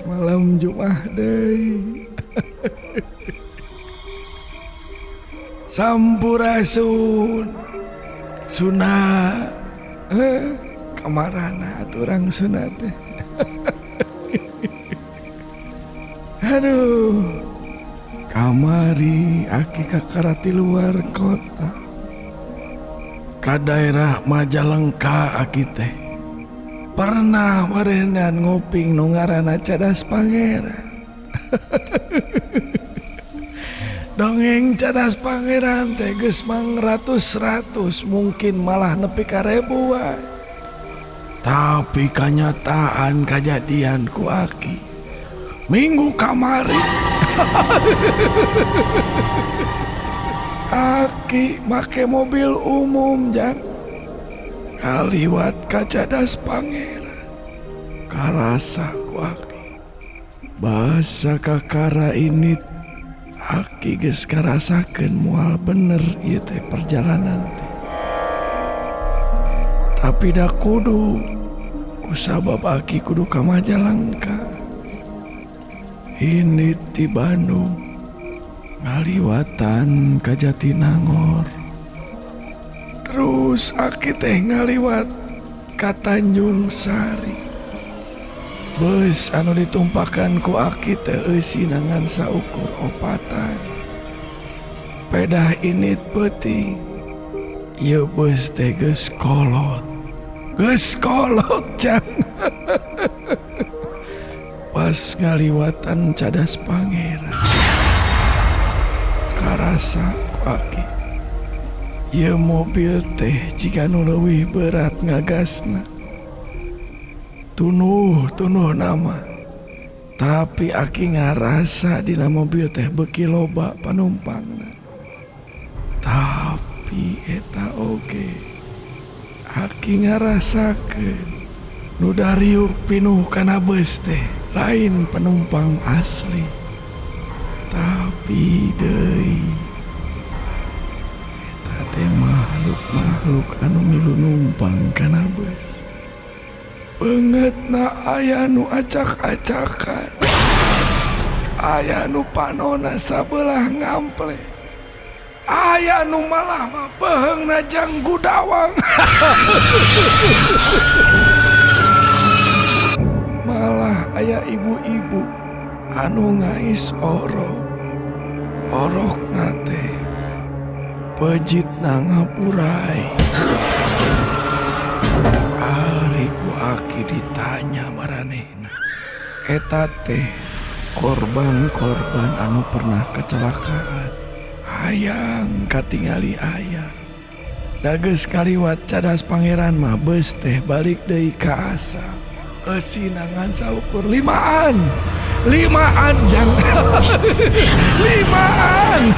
malam Jumat deui. Sampurasun sunat kamarana aturang sunat teh. Aduh, kamari aki kakarati luar kota ka daerah Majalengka aki teh pernah merendan nguping nu ngaranna Cadas Pangeran. Dongeng Cadas Pangeran teh geus mang ratus-ratus, mungkin malah nepi ka ribuan. Tapi kenyataan kejadian ku aki minggu kamari. Aki make mobil umum jang ngaliwat ka Cadas Pangeran. Karasa ku aki bahasa kakara ini aki geus karasakeun moal bener ieu teh perjalanan teh. Tapi da kudu kusabab aki kudu ka Majalengka. Ini di Bandung ngaliwatan ka Jatinangor. Terus aki teh ngaliwat ka Tanjung Sari. Bus anu ditumpakan ku aki teh eusinangan saukur opatan. Pedah init peuting. Ieu bus teh geus kolot. Geus kolot jang. Pas ngaliwatan Cadas Pangeran. Karasa ku aki ieu mobil teh jiga nu leuwih berat ngagasna. Tunuh nama. Tapi aki ngarasa dina mobil teh beuki loba panumpangna. Tapi eta oge aki ngarasakeun nu dariuk pinuh kana beus teh lain penumpang asli. Tapi deui eta teh makhluk anu milu numpang kana beus. Beungeutna aya nu acak-acakan, aya nu panonna sabelah ngample, aya nu malah mah beheungna jang gudawang. Malah aya ibu-ibu anu ngais orokna teh pejitna ngapurai. Aki ditanya maranehna, eta teh korban-korban anu pernah kecelakaan hayang katingali aya. Da geus kaliwat Cadas Pangeran mah beus teh balik deui ka asal. Eusinangan saukur limaan jang. Limaan.